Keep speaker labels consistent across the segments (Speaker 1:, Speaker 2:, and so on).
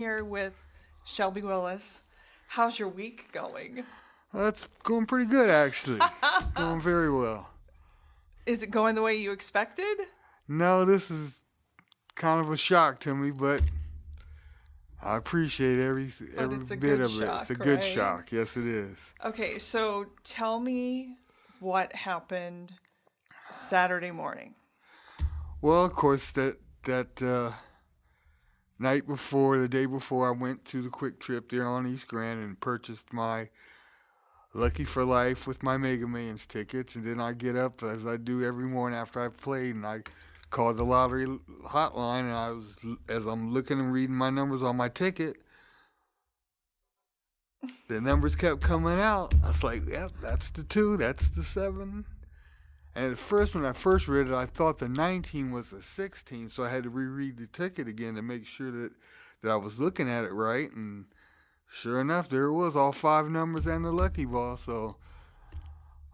Speaker 1: Here with Shelby Willis. How's your week going?
Speaker 2: That's going pretty good, actually. Going very well.
Speaker 1: Is it going the way you expected?
Speaker 2: No, this is kind of a shock to me, but I appreciate
Speaker 1: But
Speaker 2: every
Speaker 1: it's a
Speaker 2: bit
Speaker 1: good
Speaker 2: of it. It's a
Speaker 1: shock,
Speaker 2: good
Speaker 1: right?
Speaker 2: shock. Yes, it is.
Speaker 1: Okay, so tell me what happened Saturday morning.
Speaker 2: Well, of course, that night before, the day before, I went to the Quick Trip there on East Grand and purchased my Lucky for Life with my Mega Millions tickets, and then I get up as I do every morning after I've played, and I called the lottery hotline, and as I'm looking and reading my numbers on my ticket, the numbers kept coming out. I was like, "Yep, that's the 2, that's the 7." And at first, when I first read it, I thought the 19 was the 16, so I had to reread the ticket again to make sure that I was looking at it right, and sure enough, there it was, all 5 numbers and the lucky ball. So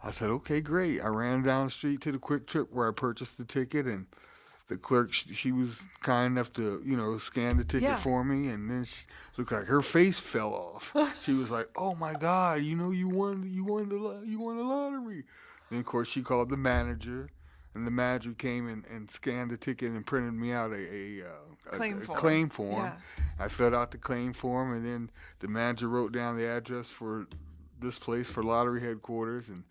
Speaker 2: I said, okay, great. I ran down the street to the Quick Trip where I purchased the ticket, and the clerk, she was kind enough to, scan the ticket
Speaker 1: Yeah.
Speaker 2: for me, and then she looked like her face fell off. She was like, "Oh my God, you won the lottery." Then of course she called the manager, and the manager came and scanned the ticket and printed me out
Speaker 1: Claim
Speaker 2: a
Speaker 1: form.
Speaker 2: claim form.
Speaker 1: Yeah.
Speaker 2: I filled out the claim form, and then the manager wrote down the address for this place for lottery headquarters, and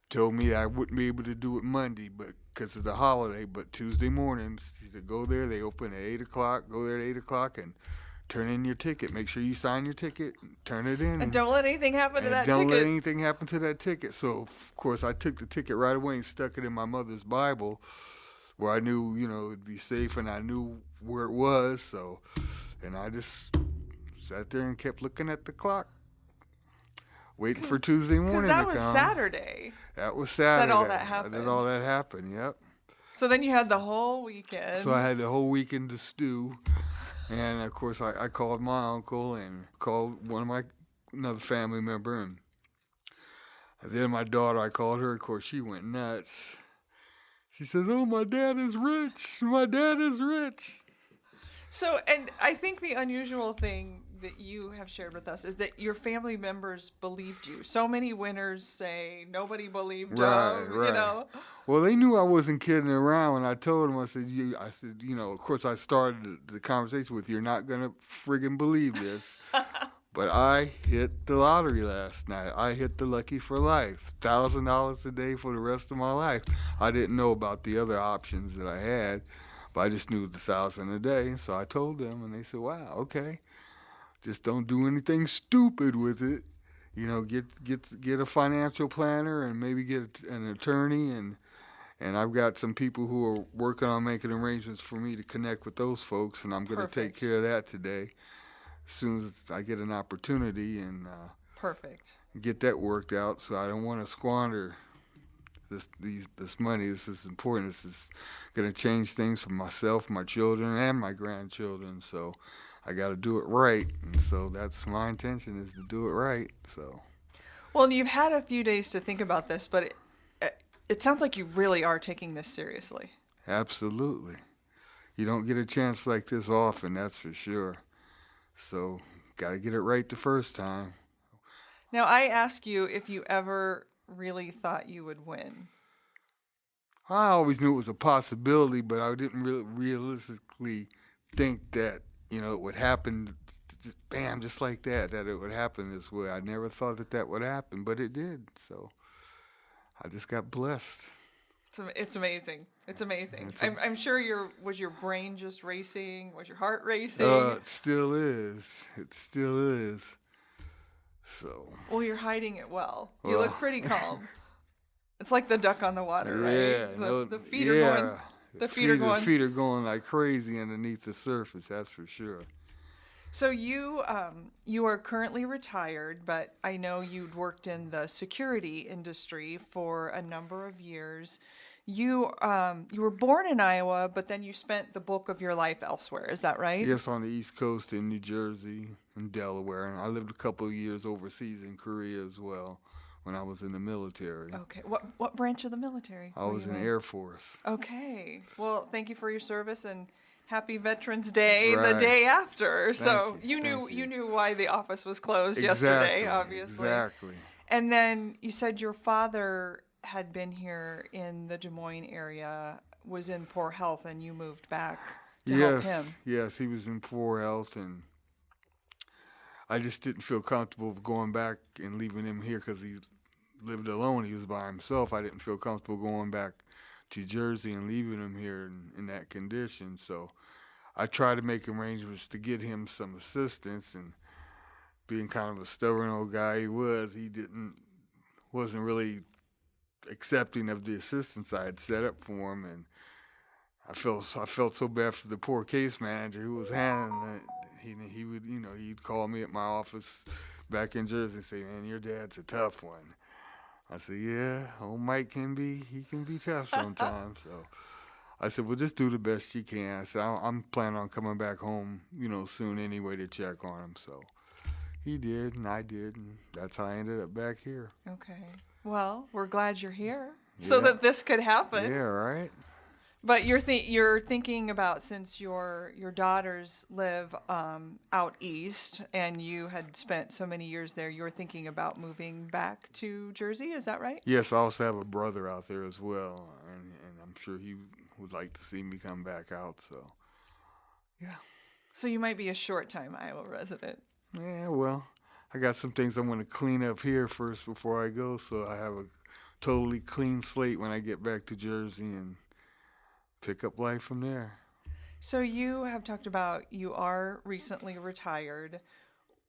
Speaker 2: told me I wouldn't be able to do it Monday, but because of the holiday. But Tuesday mornings, he said, go there. They open at 8 o'clock. Go there at 8 o'clock and turn in your ticket. Make sure you sign your ticket, and turn it in,
Speaker 1: And don't let anything happen to that
Speaker 2: don't let
Speaker 1: ticket.
Speaker 2: anything happen to that ticket. So of course I took the ticket right away and stuck it in my mother's Bible, where I knew it'd be safe, and I knew where it was. So, and I just sat there and kept looking at the clock, waiting for Tuesday
Speaker 1: Because
Speaker 2: morning
Speaker 1: that
Speaker 2: to
Speaker 1: was
Speaker 2: come.
Speaker 1: Saturday.
Speaker 2: That was Saturday.
Speaker 1: all that happened.
Speaker 2: That all that happened. Yep.
Speaker 1: So then you had the whole weekend.
Speaker 2: So I had the whole weekend to stew, and of course I called my uncle and called another family member, and then my daughter, I called her. Of course she went nuts. She says, "Oh, my dad is rich. My dad is rich."
Speaker 1: So, and I think the unusual thing that you have shared with us is that your family members believed you. So many winners say nobody believed them,
Speaker 2: Right. Well, they knew I wasn't kidding around. When I told them, I said, of course I started the conversation with, "You're not gonna friggin' believe this, but I hit the lottery last night. I hit the Lucky for Life, $1,000 a day for the rest of my life." I didn't know about the other options that I had, but I just knew the 1,000 a day. So I told them, and they said, "Wow, okay. Just don't do anything stupid with it. Get a financial planner, and maybe get an attorney, and I've got some people who are working on making arrangements for me to connect with those folks, and I'm going to take
Speaker 1: Perfect.
Speaker 2: care of that today as soon as I get an opportunity, and
Speaker 1: Perfect.
Speaker 2: get that worked out. So I don't want to squander this money. This is important. This is going to change things for myself, my children, and my grandchildren. So I got to do it right, and so that's my intention, is to do it right. So
Speaker 1: Well, you've had a few days to think about this, but it sounds like you really are taking this seriously.
Speaker 2: absolutely, you don't get a chance like this often. That's for sure. So got to get it right the first time.
Speaker 1: Now, I ask you if you ever really thought you would win.
Speaker 2: I always knew it was a possibility, but I didn't really realistically think that it would happen, just bam, just like that. That it would happen this way. I never thought that would happen, but it did. So I just got blessed.
Speaker 1: It's amazing. It's amazing.
Speaker 2: It's
Speaker 1: I'm sure was your brain just racing? Was your heart racing?
Speaker 2: It still is. It still is. So
Speaker 1: Well, you're hiding it well. You
Speaker 2: Well.
Speaker 1: look pretty calm. It's like the duck on the water,
Speaker 2: yeah,
Speaker 1: right?
Speaker 2: no,
Speaker 1: The feet
Speaker 2: yeah.
Speaker 1: are going. The feet are going.
Speaker 2: Feet are going like crazy underneath the surface. That's for sure.
Speaker 1: So you are currently retired, but I know you'd worked in the security industry for a number of years. You were born in Iowa, but then you spent the bulk of your life elsewhere. Is that right?
Speaker 2: Yes, on the East Coast in New Jersey and Delaware, and I lived a couple of years overseas in Korea as well when I was in the military.
Speaker 1: Okay. What branch of the military?
Speaker 2: I
Speaker 1: were
Speaker 2: was
Speaker 1: you
Speaker 2: in Air Force.
Speaker 1: Okay. Well, thank you for your service, and Happy Veterans Day the
Speaker 2: Right.
Speaker 1: day after. So
Speaker 2: You,
Speaker 1: you knew why the office was closed
Speaker 2: exactly,
Speaker 1: yesterday, obviously.
Speaker 2: exactly.
Speaker 1: And then you said your father had been here in the Des Moines area, was in poor health, and you moved back to help
Speaker 2: Yes,
Speaker 1: him.
Speaker 2: yes, he was in poor health, and I just didn't feel comfortable going back and leaving him here because he lived alone. He was by himself. I didn't feel comfortable going back to Jersey and leaving him here in that condition. So I tried to make arrangements to get him some assistance, and being kind of a stubborn old guy he wasn't really accepting of the assistance I had set up for him, and I felt so bad for the poor case manager who was handling it. He would he'd call me at my office back in Jersey and say, "Man, your dad's a tough one." I said, "Yeah, old Mike can be tough sometimes." So I said, "Well, just do the best you can." I said, "I'm planning on coming back home, soon anyway to check on him." So he did, and I did, and that's how I ended up back here.
Speaker 1: Okay. Well, we're glad you're here so
Speaker 2: Yeah.
Speaker 1: that this could happen.
Speaker 2: Yeah, right.
Speaker 1: But you're thinking about, since your daughters live out east and you had spent so many years there, you're thinking about moving back to Jersey. Is that right?
Speaker 2: Yes, I also have a brother out there as well, and I'm sure he would like to see me come back out. So, yeah.
Speaker 1: So you might be a short time Iowa resident.
Speaker 2: Yeah, well, I got some things I want to clean up here first before I go, so I have a totally clean slate when I get back to Jersey and pick up life from there.
Speaker 1: So you have talked about you are recently retired.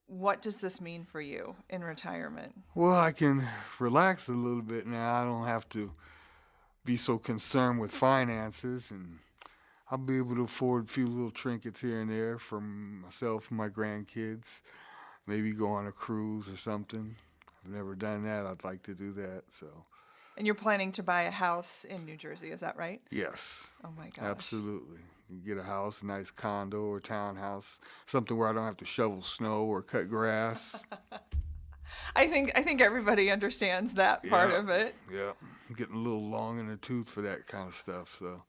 Speaker 1: What does this mean for you in retirement?
Speaker 2: Well, I can relax a little bit now. I don't have to be so concerned with finances, and I'll be able to afford a few little trinkets here and there for myself and my grandkids. Maybe go on a cruise or something. I've never done that. I'd like to do that. So,
Speaker 1: And you're planning to buy a house in New Jersey, is that right?
Speaker 2: yes,
Speaker 1: Oh my gosh.
Speaker 2: absolutely. You get a house, a nice condo or townhouse, something where I don't have to shovel snow or cut grass.
Speaker 1: I think everybody understands that part
Speaker 2: Yeah.
Speaker 1: of it.
Speaker 2: Yeah, I'm getting a little long in the tooth for that kind of stuff. So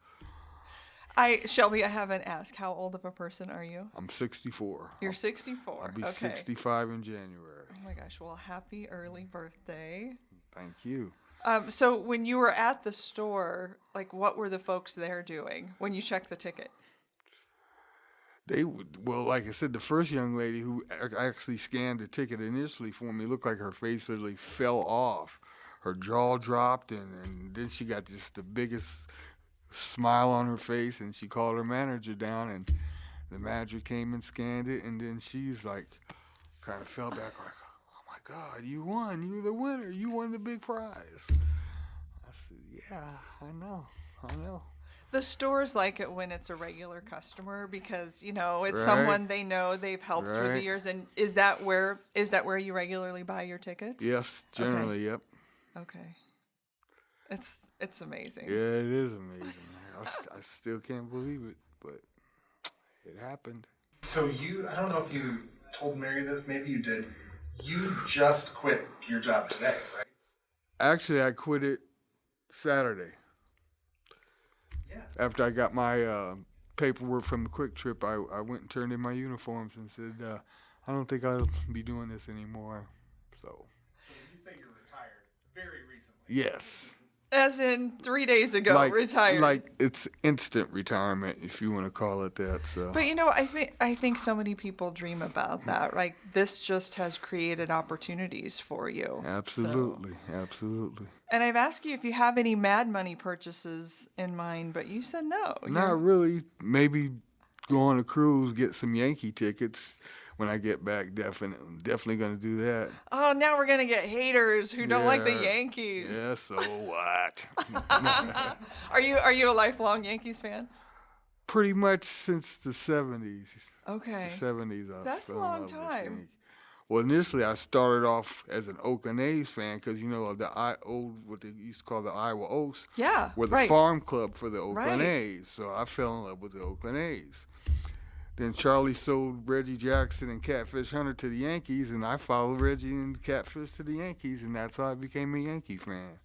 Speaker 1: Shelby, I haven't asked, how old of a person are you?
Speaker 2: I'm 64.
Speaker 1: You're 64.
Speaker 2: I'll be
Speaker 1: Okay.
Speaker 2: 65 in January.
Speaker 1: Oh my gosh. Well, happy early birthday.
Speaker 2: Thank you.
Speaker 1: So when you were at the store, like, what were the folks there doing when you checked the ticket?
Speaker 2: Well, like I said, the first young lady who actually scanned the ticket initially for me looked like her face literally fell off. Her jaw dropped, and then she got just the biggest smile on her face, and she called her manager down, and the manager came and scanned it, and then she's like, kind of fell back like, "Oh my God, you won! You're the winner! You won the big prize!" I said, "Yeah, I know."
Speaker 1: The stores like it when it's a regular customer because, it's
Speaker 2: Right.
Speaker 1: someone they know, they've helped through the
Speaker 2: Right.
Speaker 1: years. And is that where you regularly buy your tickets?
Speaker 2: Yes, generally, yep.
Speaker 1: Okay. It's amazing.
Speaker 2: Yeah, it is amazing. I still can't believe it, but it happened.
Speaker 3: So I don't know if you told Mary this, maybe you did. You just quit your job today, right?
Speaker 2: Actually, I quit it Saturday.
Speaker 3: Yeah.
Speaker 2: After I got my paperwork from the Quick Trip, I went and turned in my uniforms and said, I don't think I'll be doing this anymore. So,
Speaker 3: You say you're retired very recently.
Speaker 2: yes.
Speaker 1: As in 3 days ago, retired.
Speaker 2: Like it's instant retirement, if you want to call it that. So.
Speaker 1: But I think so many people dream about that. Like, this just has created opportunities for you.
Speaker 2: Absolutely, absolutely.
Speaker 1: And I've asked you if you have any Mad Money purchases in mind, but you said no.
Speaker 2: Not really. Maybe go on a cruise, get some Yankee tickets when I get back. Definitely going to do that.
Speaker 1: Oh, now we're gonna get haters who don't like the
Speaker 2: Yeah.
Speaker 1: Yankees.
Speaker 2: Yeah, so what?
Speaker 1: Are you a lifelong Yankees fan?
Speaker 2: Pretty much since the 70s.
Speaker 1: Okay.
Speaker 2: The 70s.
Speaker 1: That's a
Speaker 2: fell in
Speaker 1: long
Speaker 2: love with
Speaker 1: time.
Speaker 2: Yankees. Well, initially I started off as an Oakland A's fan because what they used to call the Iowa Oaks
Speaker 1: Yeah.
Speaker 2: were the
Speaker 1: right.
Speaker 2: farm club for the Oakland
Speaker 1: Right.
Speaker 2: A's. So I fell in love with the Oakland A's. Then Charlie sold Reggie Jackson and Catfish Hunter to the Yankees, and I followed Reggie and Catfish to the Yankees, and that's how I became a Yankee fan.